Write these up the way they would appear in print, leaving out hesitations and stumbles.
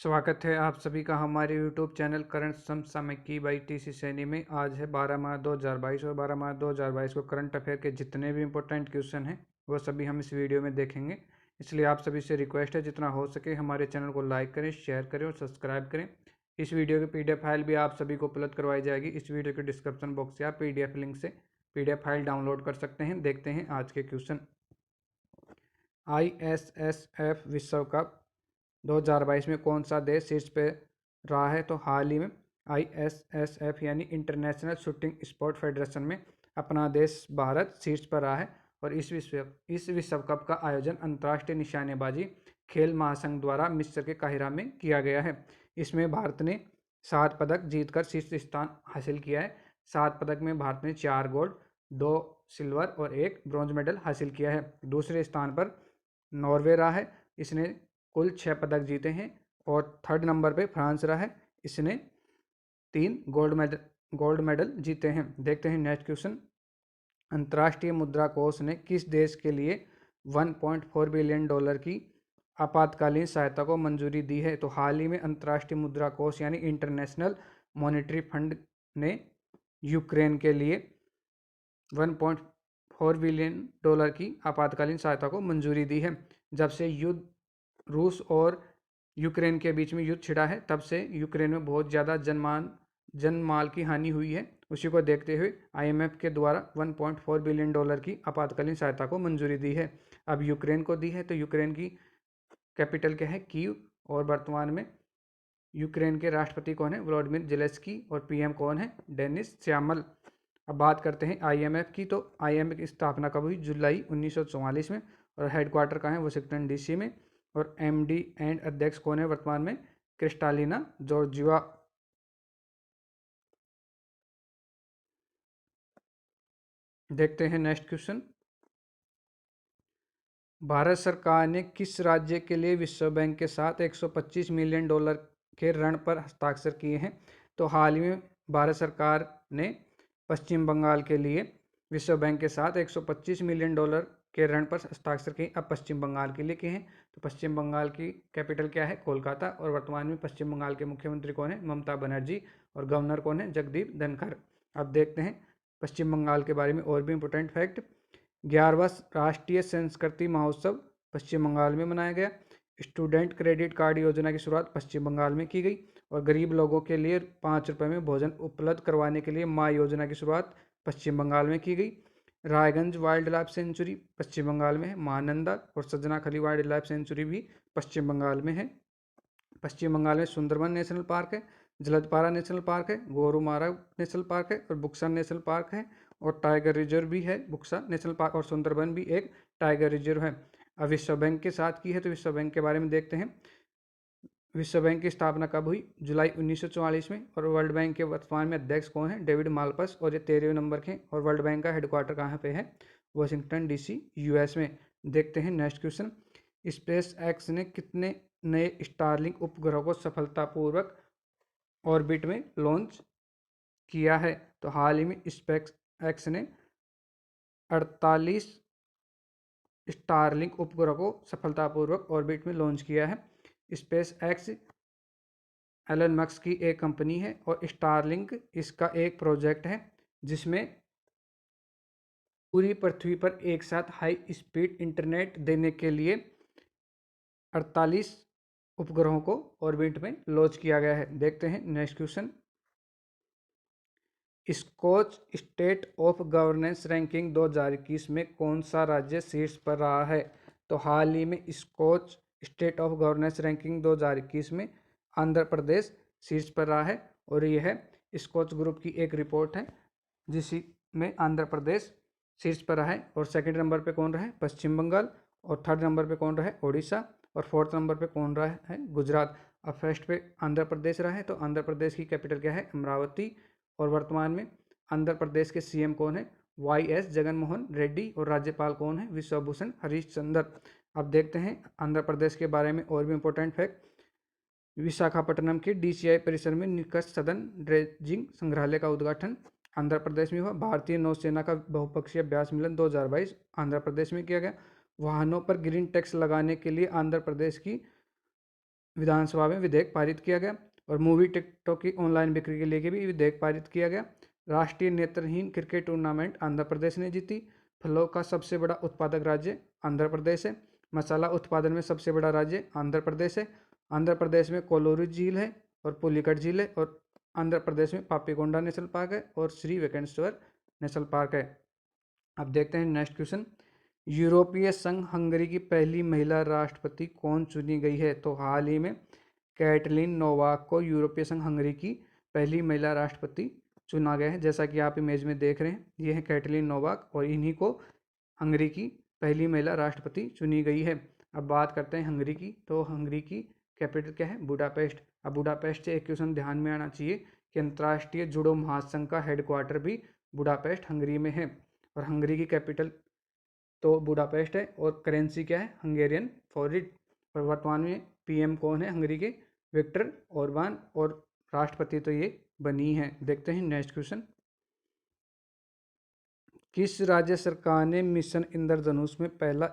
स्वागत है आप सभी का हमारे YouTube चैनल करंट समसामयिकी बाई टीसी सैनी में। आज है 12 मार्च 2022 और 12 मार्च 2022 को करंट अफेयर के जितने भी इम्पोर्टेंट क्वेश्चन हैं वो सभी हम इस वीडियो में देखेंगे। इसलिए आप सभी से रिक्वेस्ट है जितना हो सके हमारे चैनल को लाइक करें, शेयर करें और सब्सक्राइब करें। इस वीडियो की PDF फाइल भी आप सभी को उपलब्ध करवाई जाएगी। इस वीडियो के डिस्क्रिप्शन बॉक्स से आप PDF लिंक से PDF फाइल डाउनलोड कर सकते हैं। देखते हैं आज के क्वेश्चन। ISSF विश्व कप 2022 में कौन सा देश शीर्ष पे रहा है? तो हाल ही में ISSF यानी इंटरनेशनल शूटिंग स्पोर्ट फेडरेशन में अपना देश भारत शीर्ष पर रहा है। और इस विश्व कप का आयोजन अंतर्राष्ट्रीय निशानेबाजी खेल महासंघ द्वारा मिस्र के काहिरा में किया गया है। इसमें भारत ने 7 पदक जीतकर शीर्ष स्थान हासिल किया है। 7 पदक में भारत ने 4 गोल्ड, 2 सिल्वर और 1 ब्रॉन्ज मेडल हासिल किया है। दूसरे स्थान पर नॉर्वे रहा है, इसने कुल 6 पदक जीते हैं। और थर्ड नंबर पे फ्रांस रहा है, इसने 3 गोल्ड मेडल जीते हैं। देखते हैं नेक्स्ट क्वेश्चन। अंतर्राष्ट्रीय मुद्रा कोष ने किस देश के लिए 1.4 बिलियन डॉलर की आपातकालीन सहायता को मंजूरी दी है? तो हाल ही में अंतर्राष्ट्रीय मुद्रा कोष यानी इंटरनेशनल मॉनेटरी फंड ने यूक्रेन के लिए 1.4 बिलियन डॉलर की आपातकालीन सहायता को मंजूरी दी है। जब से रूस और यूक्रेन के बीच में युद्ध छिड़ा है तब से यूक्रेन में बहुत ज़्यादा जनमाल की हानि हुई है। उसी को देखते हुए IMF के द्वारा 1.4 बिलियन डॉलर की आपातकालीन सहायता को मंजूरी दी है। अब यूक्रेन को दी है तो यूक्रेन की कैपिटल क्या है? कीव। और वर्तमान में यूक्रेन के राष्ट्रपति कौन है? Vladimir Zelensky. और PM कौन है? डेनिस श्यामल। अब बात करते हैं IMF की। तो IMF की स्थापना कब हुई? जुलाई 1944 में। और हेडक्वार्टर कहाँ है? वाशिंगटन DC में। और MD एंड अध्यक्ष कौन है वर्तमान में? Kristalina Georgieva. देखते हैं नेक्स्ट क्वेश्चन। भारत सरकार ने किस राज्य के लिए विश्व बैंक के साथ 125 मिलियन डॉलर के ऋण पर हस्ताक्षर किए हैं? तो हाल ही में भारत सरकार ने पश्चिम बंगाल के लिए विश्व बैंक के साथ 125 मिलियन डॉलर के ऋण पर हस्ताक्षर किए। अब पश्चिम बंगाल के लिए किए हैं। तो पश्चिम बंगाल की कैपिटल क्या है? कोलकाता। और वर्तमान में पश्चिम बंगाल के मुख्यमंत्री कौन है? ममता बनर्जी। और गवर्नर कौन है? जगदीप धनखड़। अब देखते हैं पश्चिम बंगाल के बारे में और भी इम्पोर्टेंट फैक्ट। 11वां राष्ट्रीय संस्कृति महोत्सव पश्चिम बंगाल में मनाया गया। स्टूडेंट क्रेडिट कार्ड योजना की शुरुआत पश्चिम बंगाल में की गई। और गरीब लोगों के लिए 5 रुपये में भोजन उपलब्ध करवाने के लिए माँ योजना की शुरुआत पश्चिम बंगाल में की गई। रायगंज वाइल्ड लाइफ सेंचुरी पश्चिम बंगाल में है। महानंदा और सजनाखली वाइल्ड लाइफ सेंचुरी भी पश्चिम बंगाल में है। पश्चिम बंगाल में सुंदरबन नेशनल पार्क है, जलदपारा नेशनल पार्क है, गोरुमारा नेशनल पार्क है और बुक्सा नेशनल पार्क है। और टाइगर रिजर्व भी है बुक्सा नेशनल पार्क। और सुंदरबन भी एक टाइगर रिजर्व है। अब विश्व बैंक के साथ की है तो विश्व बैंक के बारे में देखते हैं। विश्व बैंक की स्थापना कब हुई? जुलाई 1944 में। और वर्ल्ड बैंक के वर्तमान में अध्यक्ष कौन है? डेविड मालपस। और ये 13वें नंबर के। और वर्ल्ड बैंक का हेडक्वार्टर कहाँ पे है? वाशिंगटन DC US में। देखते हैं नेक्स्ट क्वेश्चन। स्पेस एक्स ने कितने नए स्टारलिंक उपग्रहों को सफलतापूर्वक ऑर्बिट में लॉन्च किया है? तो हाल ही में स्पेस एक्स ने 48 स्टारलिंक उपग्रह को सफलतापूर्वक ऑर्बिट में लॉन्च किया है। स्पेस एक्स एलन मस्क की एक कंपनी है और स्टारलिंक इसका एक प्रोजेक्ट है जिसमें पूरी पृथ्वी पर एक साथ हाई स्पीड इंटरनेट देने के लिए 48 उपग्रहों को ऑर्बिट में लॉन्च किया गया है। देखते हैं next question. Skoch state of governance ranking 2021 में कौन सा राज्य शीर्ष पर रहा है? तो हाल ही में Skoch state of governance ranking 2021 में आंध्र प्रदेश शीर्ष पर रहा है। और यह है स्कॉच ग्रुप की एक रिपोर्ट है जिसमें आंध्र प्रदेश शीर्ष पर रहा है। और सेकंड नंबर पे कौन रहा है? पश्चिम बंगाल। और थर्ड नंबर पे कौन रहा है? उड़ीसा। और फोर्थ नंबर पे कौन रहा है? गुजरात। अब फर्स्ट पे आंध्र प्रदेश रहा है। तो आंध्र प्रदेश की कैपिटल क्या है? अमरावती। और वर्तमान में आंध्र प्रदेश के CM कौन है? YS जगनमोहन रेड्डी। और राज्यपाल कौन है? विश्वभूषण हरिश्चंद्र। अब देखते हैं आंध्र प्रदेश के बारे में और भी इम्पोर्टेंट फैक्ट। विशाखापट्टनम के DCI परिसर में निकट सदन ड्रेजिंग संग्रहालय का उद्घाटन आंध्र प्रदेश में हुआ। भारतीय नौसेना का बहुपक्षीय अभ्यास मिलन 2022 आंध्र प्रदेश में किया गया। वाहनों पर ग्रीन टैक्स लगाने के लिए आंध्र प्रदेश की विधानसभा में विधेयक पारित किया गया। और मूवी टिकटों की ऑनलाइन बिक्री के लिए भी विधेयक पारित किया गया। राष्ट्रीय नेत्रहीन क्रिकेट टूर्नामेंट आंध्र प्रदेश ने जीती। फलों का सबसे बड़ा उत्पादक राज्य आंध्र प्रदेश है। मसाला उत्पादन में सबसे बड़ा राज्य आंध्र प्रदेश है। आंध्र प्रदेश में कोल्लूरू झील है और पुलिकट झील है। और आंध्र प्रदेश में पापीकोंडा नेशनल पार्क है और श्री वेंकटेश्वर नेशनल पार्क है। अब देखते हैं नेक्स्ट क्वेश्चन। यूरोपीय संघ हंगरी की पहली महिला राष्ट्रपति कौन चुनी गई है? तो हाल ही में कैटलिन नोवाक को यूरोपीय संघ हंगरी की पहली महिला राष्ट्रपति चुना गया है। जैसा कि आप इमेज में देख रहे हैं, ये है कैटलिन नोवाक और इन्हीं को हंगरी की पहली महिला राष्ट्रपति चुनी गई है। अब बात करते हैं हंगरी की। तो हंगरी की कैपिटल क्या है? बुडापेस्ट। अब बुडापेस्ट से एक क्वेश्चन ध्यान में आना चाहिए कि अंतर्राष्ट्रीय जुडो महासंघ का हेडक्वार्टर भी बुडापेस्ट हंगरी में है। और हंगरी की कैपिटल तो बुडापेस्ट है और करेंसी क्या है? Hungarian forint. और वर्तमान में पीएम कौन है हंगरी के? Viktor Orban. और राष्ट्रपति तो ये बनी है। देखते हैं नेक्स्ट क्वेश्चन। किस राज्य सरकार ने मिशन इंद्रधनुष में पहला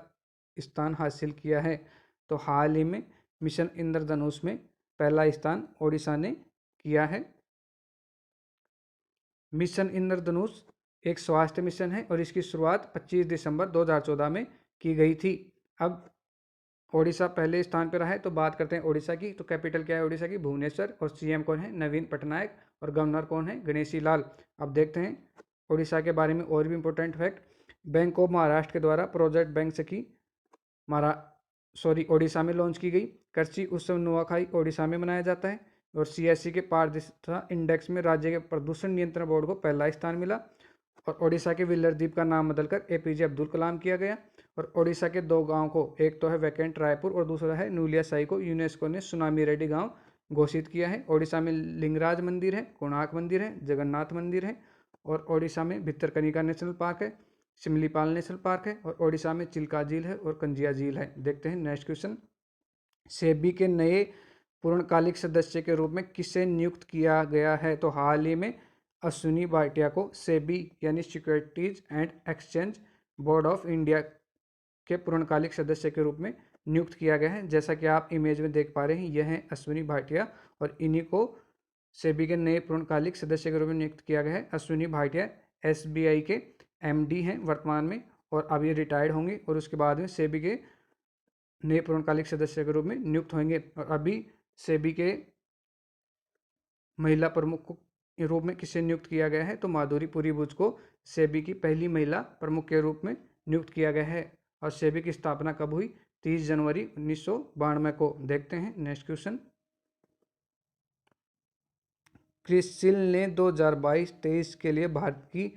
स्थान हासिल किया है? तो हाल ही में मिशन इंद्रधनुष में पहला स्थान ओडिशा ने किया है। मिशन इंद्रधनुष एक स्वास्थ्य मिशन है और इसकी शुरुआत 25 दिसंबर 2014 में की गई थी। अब ओडिशा पहले स्थान पर रहा है। तो बात करते हैं ओडिशा की। तो कैपिटल क्या है ओडिशा की? भुवनेश्वर। और सीएम कौन है? नवीन पटनायक। और गवर्नर कौन है? गणेशी लाल। अब देखते हैं ओडिशा के बारे में और भी important fact. Bank of Maharashtra के द्वारा प्रोजेक्ट बैंक सखी ओडिशा में लॉन्च की गई। कृषि उत्सव नुआखाई ओडिशा में मनाया जाता है। और सीएससी के पारदर्शिता इंडेक्स में राज्य के प्रदूषण नियंत्रण बोर्ड को पहला स्थान मिला। और ओडिशा के विल्लर द्वीप का नाम बदलकर एपीजे अब्दुल कलाम किया गया। और ओडिशा के दो गांव को, एक तो है वैकेंट रायपुर और दूसरा है नूलियासाई को यूनेस्को ने सुनामी रेड्डी गांव घोषित किया है। ओडिशा में लिंगराज मंदिर है, कोणार्क मंदिर है, जगन्नाथ मंदिर है। और ओडिशा में भितरकनिका नेशनल पार्क है, सिमलीपाल नेशनल पार्क है। और ओडिशा में चिल्का झील है और कंजिया झील है। देखते हैं नेक्स्ट क्वेश्चन। सेबी के नए पूर्णकालिक सदस्य के रूप में किसे नियुक्त किया गया है? तो हाल ही में अश्विनी भाटिया को सेबी यानी securities and exchange board of India के पूर्णकालिक सदस्य के रूप में नियुक्त किया गया है। जैसा कि आप इमेज में देख पा रहे हैं, यह है अश्विनी भाटिया और इन्हीं को सेबी के नए पूर्णकालिक सदस्य के रूप में नियुक्त किया गया है। अश्विनी भाटिया एसबीआई के एमडी हैं वर्तमान में और अब ये रिटायर्ड होंगे और उसके बाद में सेबी के नए पूर्णकालिक सदस्य के रूप में नियुक्त होंगे। और अभी सेबी के महिला प्रमुख के रूप में किसे नियुक्त किया गया है? तो माधुरी पुरीबुच को सेबी की पहली महिला प्रमुख के रूप में नियुक्त किया गया है। और सेबी की स्थापना कब हुई? 30 जनवरी 1992 को। देखते हैं नेक्स्ट क्वेश्चन। क्रिसिल ने 2022-23 के लिए भारत की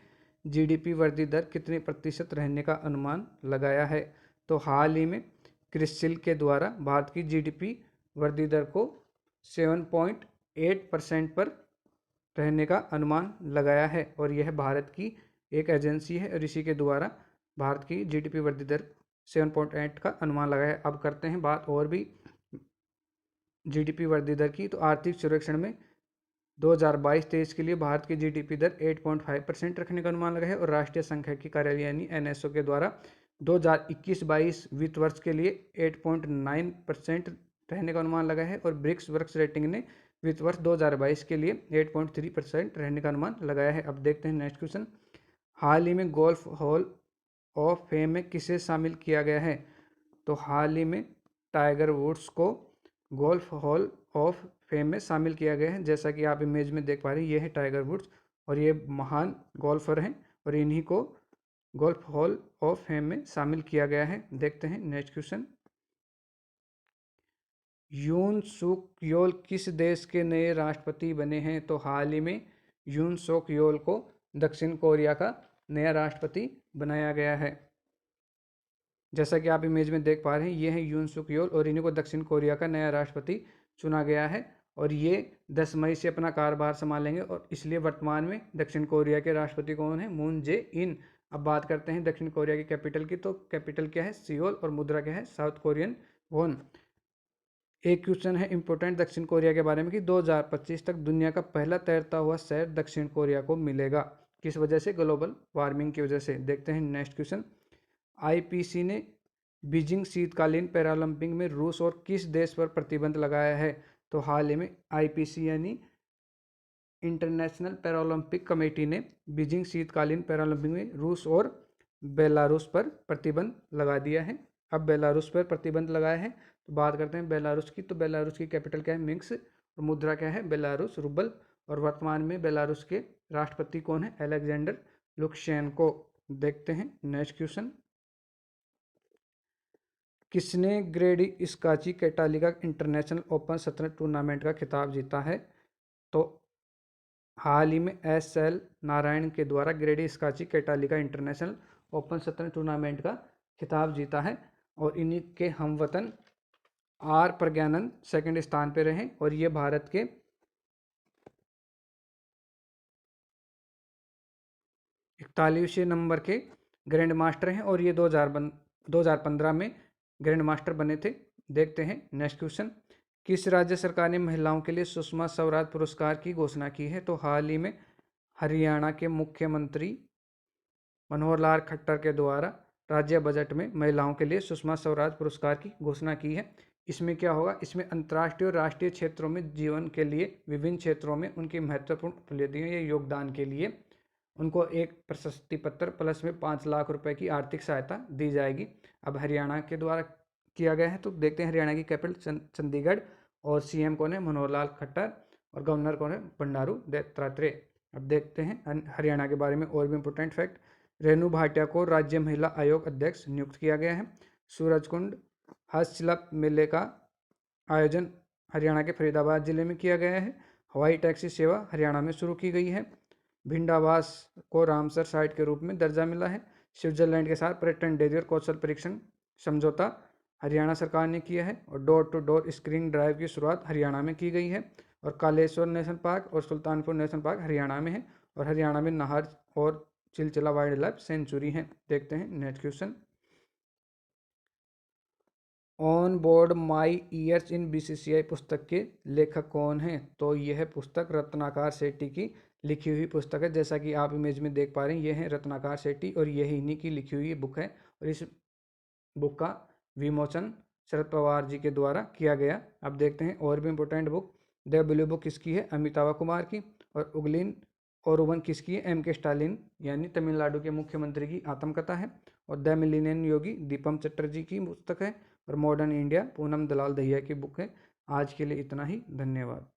जीडीपी वृद्धि दर कितने प्रतिशत रहने का अनुमान लगाया है? तो हाल ही में क्रिसिल के द्वारा भारत की जीडीपी वृद्धि दर को 7.8% पर रहने का अनुमान लगाया है। और यह भारत की एक एजेंसी है और इसी के द्वारा भारत की जीडीपी वृद्धि दर 7.8 का अनुमान लगाया है। अब करते हैं बात और भी जीडीपी वृद्धि दर की। तो आर्थिक सर्वेक्षण में 2022-23 के लिए भारत की जीडीपी दर 8.5% रखने का अनुमान लगा है। और राष्ट्रीय सांख्यिकी कार्यालय यानी एनएसओ के द्वारा 2021-22 वित्त वर्ष के लिए 8.9% रहने का अनुमान लगा है। और ब्रिक्स वर्क्स रेटिंग ने वित्त वर्ष 2022 के लिए 8.3% रहने का अनुमान लगाया है। अब देखते हैं नेक्स्ट क्वेश्चन। हाल ही में गोल्फ हॉल ऑफ फेम में किसे शामिल किया गया है? तो हाल ही में टाइगर वुड्स को गोल्फ हॉल ऑफ फेम में शामिल किया गया है। जैसा कि आप इमेज में देख पा रहे हैं, ये है टाइगर वुड्स और ये महान गोल्फर हैं और इन्हीं को गोल्फ हॉल ऑफ फेम में शामिल किया गया है। देखते हैं नेक्स्ट क्वेश्चन। यून सुक योल किस देश के नए राष्ट्रपति बने हैं? तो हाल ही में यून सुक योल को दक्षिण कोरिया का नया राष्ट्रपति बनाया गया है। जैसा कि आप इमेज में देख पा रहे हैं, ये है यून सुक योल और इन्हीं को दक्षिण कोरिया का नया राष्ट्रपति चुना गया है। और ये 10 मई से अपना कार्यभार संभालेंगे और इसलिए वर्तमान में दक्षिण कोरिया के राष्ट्रपति कौन है? मून जे इन। अब बात करते हैं दक्षिण कोरिया की कैपिटल की। तो कैपिटल क्या है? सियोल। और मुद्रा क्या है? South Korean von. एक क्वेश्चन है इंपोर्टेंट दक्षिण कोरिया के बारे में कि 2025 तक दुनिया का पहला तैरता हुआ शहर दक्षिण कोरिया को मिलेगा। किस वजह से? ग्लोबल वार्मिंग की वजह से। देखते हैं नेक्स्ट क्वेश्चन। आईपीसी ने बीजिंग शीतकालीन पैरालंपिक में रूस और किस देश पर प्रतिबंध लगाया है? तो हाल ही में आईपीसी यानी इंटरनेशनल पैरालंपिक कमेटी ने बीजिंग शीतकालीन पैरालंपिक में रूस और बेलारूस पर प्रतिबंध लगा दिया है। अब बेलारूस पर प्रतिबंध लगाया है, तो बात करते हैं बेलारूस की। तो बेलारूस की कैपिटल क्या है? मिन्स्क। और मुद्रा क्या है? Belarus rouble. और वर्तमान में बेलारूस के राष्ट्रपति कौन है? Alexander Lukashenko. देखते हैं नेक्स्ट क्वेश्चन। किसने ग्रेडी इस्काची कैटालिका इंटरनेशनल ओपन शतरंज टूर्नामेंट का खिताब जीता है? तो हाल ही में एस.एल. नारायण के द्वारा ग्रेडी इस्काची कैटालिका इंटरनेशनल ओपन शतरंज टूर्नामेंट का खिताब जीता है। और इन्हीं के हमवतन आर प्रज्ञानंद सेकंड स्थान पे रहे और ये भारत के 41वें नंबर के ग्रैंड मास्टर हैं और ये 2015 में ग्रैंड मास्टर बने थे। देखते हैं नेक्स्ट क्वेश्चन। किस राज्य सरकार ने महिलाओं के लिए सुषमा स्वराज पुरस्कार की घोषणा की है? तो हाल ही में हरियाणा के मुख्यमंत्री मनोहर लाल खट्टर के द्वारा राज्य बजट में महिलाओं के लिए सुषमा स्वराज पुरस्कार की घोषणा की है। इसमें क्या होगा? इसमें अंतर्राष्ट्रीय और राष्ट्रीय क्षेत्रों में जीवन के लिए विभिन्न क्षेत्रों में उनकी महत्वपूर्ण उपलब्धियों या योगदान के लिए उनको एक प्रशस्ति पत्र प्लस में 5 लाख रुपए की आर्थिक सहायता दी जाएगी। अब हरियाणा के द्वारा किया गया है, तो देखते हैं हरियाणा की कैपिटल चंडीगढ़ और सीएम कौन है? मनोहर लाल खट्टर। और गवर्नर कौन है? बंडारू दत्तात्रेय। अब देखते हैं हरियाणा के बारे में और भी इंपोर्टेंट फैक्ट। रेणु भाटिया को राज्य महिला आयोग अध्यक्ष नियुक्त किया गया है। सूरजकुंड हस्तशिल्प मेले का आयोजन हरियाणा के फरीदाबाद जिले में किया गया है। हवाई टैक्सी सेवा हरियाणा में शुरू की गई है। भिंडावास को रामसर साइट के रूप में दर्जा मिला है। स्विट्जरलैंड के साथ पर्यटन डेयरी और कौशल परीक्षण समझौता हरियाणा सरकार ने किया है। और door to door screening drive की शुरुआत हरियाणा में की गई है। और कालेश्वर नेशनल पार्क और सुल्तानपुर नेशनल पार्क हरियाणा में है। और हरियाणा में नाहर और चिलचिला वाइल्ड लाइफ सेंचुरी है। देखते हैं next question. On board my years in BCCI पुस्तक के लेखक कौन हैं? तो यह पुस्तक रत्नाकर सेठी की लिखी हुई पुस्तक है। जैसा कि आप इमेज में देख पा रहे हैं, यह है रत्नाकर सेठी और यही इन्हीं की लिखी हुई बुक है। और इस बुक का विमोचन शरद पवार जी के द्वारा किया गया। अब देखते हैं और भी important book. The blue book किसकी है? अमिताभ कुमार की। और उगलिन ओरुवन किसकी है? एम.के. स्टालिन यानी तमिलनाडु के मुख्यमंत्री की आत्मकथा है। और द मिलेनियम योगी दीपम चटर्जी की पुस्तक है। और मॉडर्न इंडिया पूनम दलाल दहिया की बुक है। आज के लिए इतना ही, धन्यवाद।